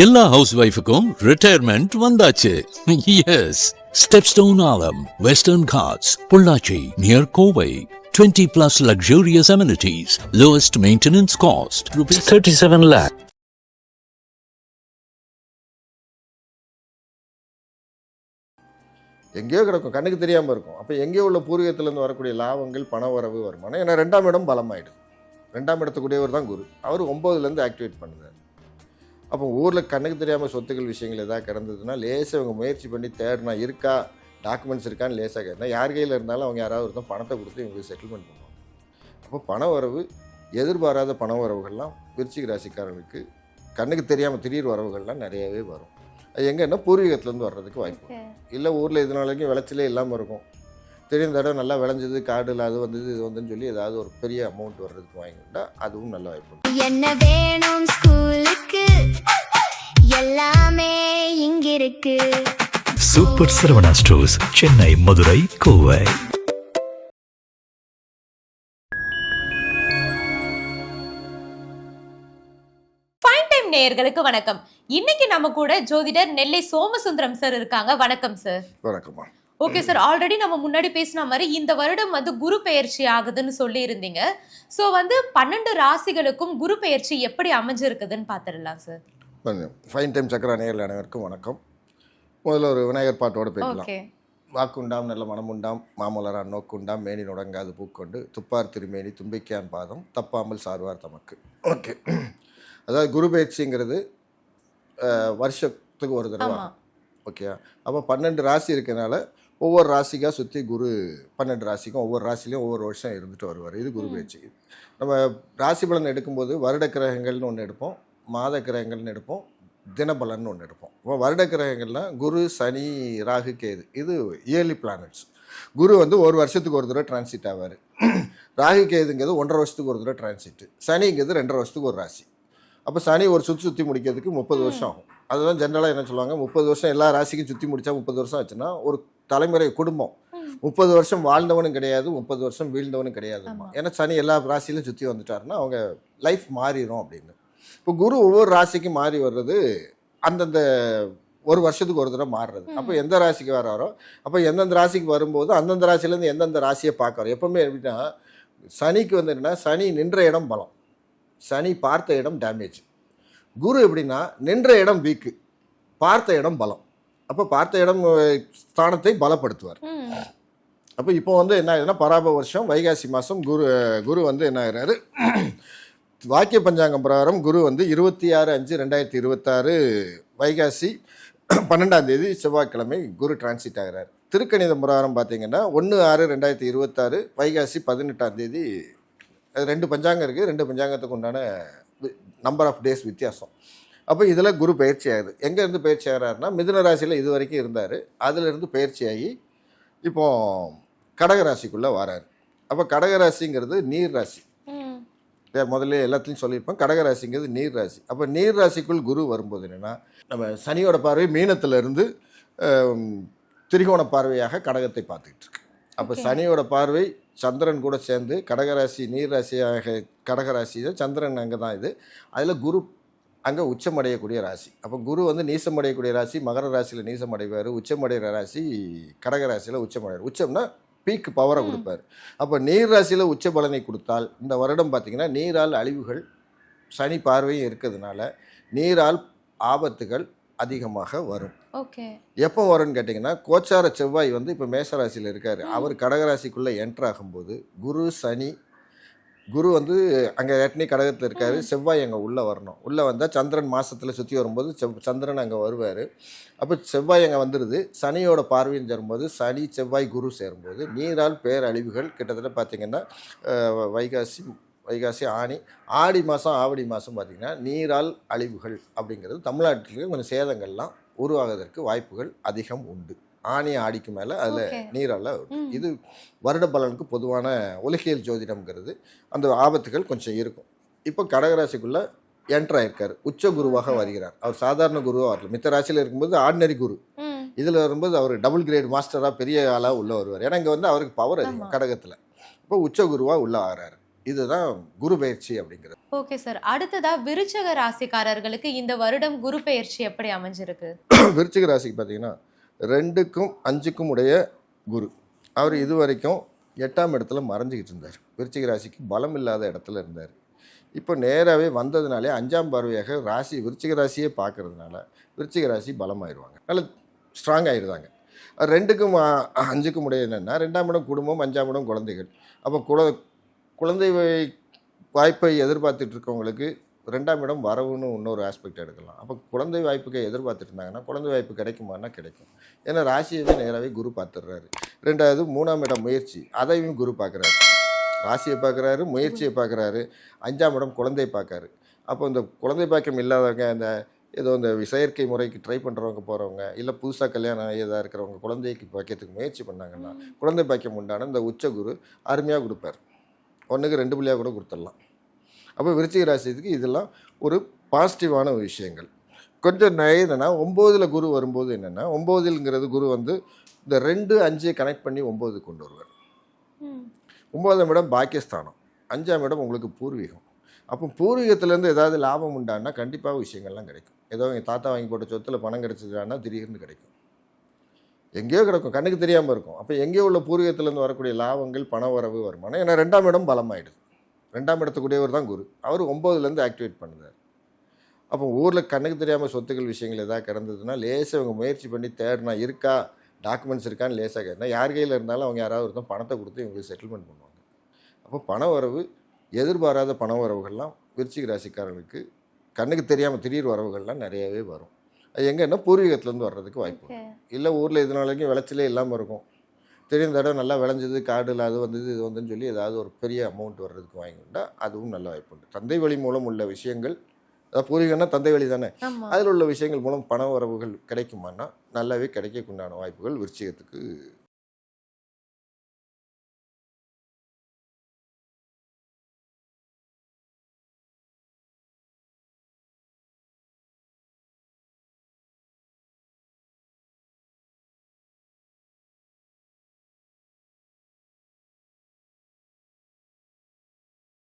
எல்லா ஹவுஸ் ஒய்ஃபுக்கும் ரிட்டையர்மெண்ட் வந்தாச்சு. எஸ், ஸ்டெப்ஸ்டோன் ஆலம், western Ghats, Pollachi near Kovai. 20 plus luxurious amenities, lowest maintenance cost, rupees 37 lakh. எங்கேயோ கிடக்கும், கண்ணுக்கு தெரியாமல் இருக்கும். அப்போ எங்கேயோ உள்ள பூர்வீகத்திலேருந்து வரக்கூடிய லாபங்கள், பண வரவு, வருமானம். ஏன்னா 2ஆம் இடம் பலமாயிடுது. 2ஆம் இடத்துக்குடையவர் தான் குரு. அவர் 9லேருந்து ஆக்டிவேட் பண்ணுறாரு. அப்போ ஊரில் கண்ணுக்கு தெரியாமல் சொத்துக்கள் விஷயங்கள் எதாவது கிடந்ததுன்னா லேசாக அவங்க முயற்சி பண்ணி தேடினா இருக்கா, டாக்குமெண்ட்ஸ் இருக்கான்னு லேசாக கேட்டால் யார் கையில் இருந்தாலும் அவங்க யாராவது ஒருத்தன் பணத்தை கொடுத்து இவங்களுக்கு செட்டில்மெண்ட் பண்ணுவாங்க. அப்போ பண வரவு, எதிர்பாராத பண வரவுகள்லாம் விருச்சிக ராசிக்காரர்களுக்கு கண்ணுக்கு தெரியாமல் திடீர் வரவுகள்லாம் நிறையவே வரும். அது எங்கன்னா பூர்வீகத்துலேருந்து வர்றதுக்கு வாய்ப்பு. இல்லை ஊரில் இது நாளைக்கும் விளைச்சலே இல்லாமல் இருக்கும். திடீர்னு தடவை நல்லா விளைஞ்சது, காடில் அது வந்தது இது வந்துன்னு சொல்லி ஏதாவது ஒரு பெரிய அமௌண்ட் வர்றதுக்கு வாங்கிட்டா அதுவும் நல்ல வாய்ப்பு. என்ன வேணும் ஸ்கூலுக்கு, எல்லாமே இங்க இருக்கு. Super Saravana stores, Chennai, Madurai, Kovai. நேயர்களுக்கு வணக்கம். இன்னைக்கு நம்ம கூட ஜோதிடர் நெல்லை சோமசுந்தரம் சார் இருக்காங்க. வணக்கம் சார். வணக்கம்மா. ஓகே சார், ஆல்ரெடி நம்ம முன்னாடி பேசின மாதிரி இந்த வருடம் குரு பெயர்ச்சி ஆகுதுன்னு சொல்லி இருந்தீங்க. ஸோ 12 ராசிகளுக்கும் குரு பெயர்ச்சி எப்படி அமைஞ்சிருக்குதுன்னு பார்த்துடலாம் சார். ஃபைன் டைம் சக்கர நேயர்கள் அனைவருக்கும் வணக்கம். முதல்ல ஒரு விநாயகர் பாட்டோட பேசலாம். வாக்குண்டாம் நல்ல மனமுண்டாம், மாமலரான் நோக்குண்டாம், மேனி நுடங்காது பூக்கொண்டு, துப்பார் திருமேனி தும்பிக்கையான் பாதம், தப்பாமல் சார்வார் தமக்கு. ஓகே, அதாவது குரு பயிற்சிங்கிறது வருஷத்துக்கு ஒரு தடவை. ஓகே, அப்போ 12 ராசி இருக்கிறதுனால ஒவ்வொரு ராசிக்காக சுற்றி குரு 12 ராசிக்கும் ஒவ்வொரு ராசிலையும் ஒவ்வொரு வருஷம் இருந்துட்டு வருவார். இது குரு பயிற்சி. நம்ம ராசி பலன் எடுக்கும்போது வருட கிரகங்கள்னு ஒன்று எடுப்போம், மாத கிரகங்கள்னு எடுப்போம், தினபலன்னு ஒன்று எடுப்போம். இப்போ வருட கிரகங்கள்லாம் குரு, சனி, ராகு, கேது, இது இயர்லி பிளானட்ஸ். குரு ஒரு வருஷத்துக்கு ஒரு தடவை டிரான்சிட் ஆவார். ராகு கேதுங்கிறது 1.5 வருஷத்துக்கு ஒரு தடவை டிரான்சிட்டு. சனிங்கிறது 2.5 வருஷத்துக்கு ஒரு ராசி. அப்போ சனி ஒரு சுற்றி முடிக்கிறதுக்கு 30 வருஷம் ஆகும். அதுதான் ஜென்ரலாக என்ன சொல்லுவாங்க, 30 வருஷம் எல்லா ராசிக்கும் சுற்றி முடித்தா 30 வருஷம் ஆச்சுன்னா ஒரு தலைமுறை குடும்பம் 30 வருஷம் வாழ்ந்தவனும் கிடையாது, 30 வருஷம் வீழ்ந்தவனும் கிடையாது. ஏன்னா சனி எல்லா ராசியிலும் சுற்றி வந்துட்டாருன்னா அவங்க லைஃப் மாறிடும் அப்படின்னு. இப்போ குரு ஒவ்வொரு ராசிக்கும் மாறி வர்றது அந்தந்த ஒரு வருஷத்துக்கு ஒரு தடவை மாறுறது. அப்போ எந்த ராசிக்கு வராரோ அப்போ எந்தெந்த ராசிக்கு வரும்போது அந்தந்த ராசிலேருந்து எந்தெந்த ராசியை பார்க்குறோம். எப்பவுமே எப்படின்னா சனிக்கு என்னென்னா, சனி நின்ற இடம் பலம், சனி பார்த்த இடம் டேமேஜ். குரு எப்படின்னா நின்ற இடம் வீக்கு, பார்த்த இடம் பலம். அப்போ பார்த்த இடம் ஸ்தானத்தை பலப்படுத்துவார். அப்போ இப்போ என்ன ஆகுதுன்னா, பராப வருஷம் வைகாசி மாதம் குரு என்ன ஆகிறாரு, வாக்கிய பஞ்சாங்கம் பிரகாரம் குரு 26/5/2026 வைகாசி 12ஆம் தேதி செவ்வாய்க்கிழமை குரு டிரான்சிட் ஆகிறார். திருக்கணித பிரகாரம் பார்த்தீங்கன்னா 1/6/2026 வைகாசி 18ஆம் தேதி. 2 பஞ்சாங்கம் இருக்குது, 2 பஞ்சாங்கத்துக்கு உண்டான நம்பர் ஆஃப் டேஸ் வித்தியாசம். அப்போ இதில் குரு பயிற்சி ஆகுது. எங்கேருந்து பயிற்சி ஆகிறாருன்னா, மிதுன ராசியில் இது வரைக்கும் இருந்தார், அதிலிருந்து பயிற்சியாகி இப்போ கடகராசிக்குள்ளே வராரு. அப்போ கடகராசிங்கிறது நீர் ராசி. முதல்ல எல்லாத்துலையும் சொல்லியிருப்போம், கடகராசிங்கிறது நீர் ராசி. அப்போ நீர் ராசிக்குள் குரு வரும்போது என்னென்னா, நம்ம சனியோட பார்வை மீனத்திலிருந்து திரிகோண பார்வையாக கடகத்தை பார்த்துக்கிட்டு இருக்கு. அப்போ சனியோட பார்வை சந்திரன் கூட சேர்ந்து கடகராசி நீர் ராசியாக கடகராசியை சந்திரன் அங்கே தான் இது. அதில் குரு அங்கே உச்சமடையக்கூடிய ராசி. அப்போ குரு நீசமடையக்கூடிய ராசி மகர ராசியில் நீசமடைவார், உச்சமடைகிற ராசி கடகராசியில் உச்சமடைவார். உச்சம்னா பீக்கு பவரை கொடுப்பார். அப்போ நீர் ராசியில் உச்ச பலனை கொடுத்தால் இந்த வருடம் பார்த்திங்கன்னா நீரால் அழிவுகள், சனி பார்வையும் இருக்கிறதுனால நீரால் ஆபத்துகள் அதிகமாக வரும். எப்போ வரும்னு கேட்டிங்கன்னா, கோச்சார செவ்வாய் இப்போ மேசராசியில் இருக்கார். அவர் கடகராசிக்குள்ளே என்ட்ரு ஆகும்போது குரு அங்கே ஏற்கனவே கடகத்தில் இருக்கார், செவ்வாய் அங்கே உள்ளே வரணும். உள்ளே வந்தால் சந்திரன் மாதத்தில் சுற்றி வரும்போது சந்திரன் அங்கே வருவார். அப்போ செவ்வாய் அங்கே வந்துடுது. சனியோட பார்வையும் சேரும்போது சனி செவ்வாய் குரு சேரும்போது நீரால் பேரழிவுகள் கிட்டத்தட்ட பார்த்திங்கன்னா வைகாசி ஆடி மாதம் ஆவடி மாதம் பார்த்திங்கன்னா நீரால் அழிவுகள் அப்படிங்கிறது தமிழ்நாட்டில் கொஞ்சம் சேதங்கள்லாம் உருவாகுவதற்கு வாய்ப்புகள் அதிகம் உண்டு. ஆடிக்கு மேலே அதில் நீரால் இது வருட பலனுக்கு பொதுவான உலகியல் ஜோதிடம்ங்கிறது அந்த ஆபத்துகள் கொஞ்சம் இருக்கும். இப்போ கடகராசிக்குள்ளே என்ட்ரு ஆயிருக்கார், உச்ச குருவாக வருகிறார். அவர் சாதாரண குருவாக வரல. மித்த ராசியில் இருக்கும்போது ஆர்டினரி குரு, இதில் வரும்போது அவர் டபுள் கிரேட் மாஸ்டராக பெரிய ஆளாக உள்ளே வருவார். ஏன்னா இங்கே அவருக்கு பவர் அதிகம் கடகத்தில். இப்போ உச்ச குருவாக உள்ளே ஆகிறாரு. இதுதான் குரு பயிற்சி அப்படிங்கிறது. Okay sir. அடுத்ததா விருச்சக ராசிக்காரர்களுக்கு இந்த வருடம் குரு பெயர்ச்சி எப்படி அமைஞ்சிருக்கு? விருச்சிக ராசிக்கு பார்த்தீங்கன்னா 2க்கும் 5க்கும் உடைய குரு. அவர் இது வரைக்கும் 8ஆம் இடத்துல மறைஞ்சிக்கிட்டு இருந்தார். விருச்சிக ராசிக்கு பலம் இல்லாத இடத்துல இருந்தார். இப்போ நேராகவே வந்ததுனாலே 5ஆம் பார்வையாக ராசி விருச்சிக ராசியே பார்க்கறதுனால விருச்சிக ராசி பலமாயிருவாங்க, நல்ல ஸ்ட்ராங் ஆயிடுவாங்க. 2க்கும் 5க்கும் உடைய என்னென்னா 2ஆம் இடம் குடும்பம், 5ஆம் இடம் குழந்தைகள். அப்போ குழந்தை வாய்ப்பை எதிர்பார்த்துட்டு இருக்கவங்களுக்கு 2ஆம் இடம் வரவுன்னு இன்னொரு ஆஸ்பெக்ட் எடுக்கலாம். அப்போ குழந்தை வாய்ப்புக்கு எதிர்பார்த்துட்டு இருந்தாங்கன்னா குழந்தை வாய்ப்பு கிடைக்குமானா கிடைக்கும். ஏன்னா ராசியவே நேராகவே குரு பார்த்துடுறாரு. 2வது 3ஆம் இடம் முயற்சி, அதையும் குரு பார்க்குறாரு. ராசியை பார்க்குறாரு, முயற்சியை பார்க்குறாரு, 5ஆம் இடம் குழந்தை பார்க்காரு. அப்போ இந்த குழந்தை பாக்கியம் இல்லாதவங்க, இந்த ஏதோ இந்த செயற்கை முறைக்கு ட்ரை பண்ணுறவங்க போகிறவங்க, இல்லை புதுசாக கல்யாணம் இதாக இருக்கிறவங்க குழந்தைக்கு பாக்கியத்துக்கு முயற்சி பண்ணாங்கன்னா குழந்தை பாக்கியம் உண்டான இந்த உச்ச குரு அருமையாக கொடுப்பார். 1க்கு 2 புள்ளியாக கூட கொடுத்துடலாம். அப்போ விருச்சிக ராசிக்கு இதெல்லாம் ஒரு பாசிட்டிவான விஷயங்கள். கொஞ்சம் என்னென்னா 9ல் குரு வரும்போது என்னென்னா 9ங்கிறது குரு வந்து இந்த 2, 5 கனெக்ட் பண்ணி 9 கொண்டு வருவார். 9ஆம் இடம் பாக்கியஸ்தானம், 5ஆம் இடம் உங்களுக்கு பூர்வீகம். அப்போ பூர்வீகத்துலேருந்து ஏதாவது லாபம் உண்டானா கண்டிப்பாக விஷயங்கள்லாம் கிடைக்கும். ஏதோ எங்கள் தாத்தா வாங்கி போட்ட சொத்தில் பணம் கிடைச்சதுன்னா திடீர்னு கிடைக்கும். எங்கேயோ கிடக்கும், கண்ணுக்கு தெரியாமல் இருக்கும். அப்போ எங்கேயோ உள்ள பூர்வீகத்திலேருந்து வரக்கூடிய லாபங்கள், பண வரவு, வருமானம். ஏன்னா 2ஆம் இடம் பலமாயிடுது. 2ஆம் இடத்துக்குடையவர் தான் குரு. அவர் 9லேருந்து ஆக்டிவேட் பண்ணுறார். அப்போ ஊரில் கண்ணுக்கு தெரியாமல் சொத்துக்கள் விஷயங்கள் எதாவது கிடந்ததுன்னா லேசாக அவங்க முயற்சி பண்ணி தேடினா இருக்கா, டாக்குமெண்ட்ஸ் இருக்கான்னு லேசாக கேட்டால் யார் கையில் இருந்தாலும் அவங்க யாராவது ஒருத்தன் பணத்தை கொடுத்து இவங்களுக்கு செட்டில்மெண்ட் பண்ணுவாங்க. அப்போ பண வரவு, எதிர்பாராத பண வரவுகள்லாம் விருச்சிக ராசிக்காரர்களுக்கு கண்ணுக்கு தெரியாமல் திடீர் வரவுகள்லாம் நிறையவே வரும். அது எங்கன்னா பூர்வீகத்துலேருந்து வர்றதுக்கு வாய்ப்பு உண்டு. இல்லை ஊரில் இது நாளைக்கும் விளைச்சலே இல்லாமல் இருக்கும், திடீர்னு தடவை நல்லா விளைஞ்சது, காடில் அது வந்தது இது வந்துன்னு சொல்லி ஏதாவது ஒரு பெரிய அமௌண்ட் வர்றதுக்கு வாங்கிட்டா அதுவும் நல்ல வாய்ப்பு உண்டு. தந்தை வழி மூலம் உள்ள விஷயங்கள், அதாவது பூர்வீகம்னா தந்தை வழி தானே, அதில் உள்ள விஷயங்கள் மூலம் பண வரவுகள் கிடைக்குமானா நல்லாவே கிடைக்கக்குண்டான வாய்ப்புகள் விருச்சிகத்துக்கு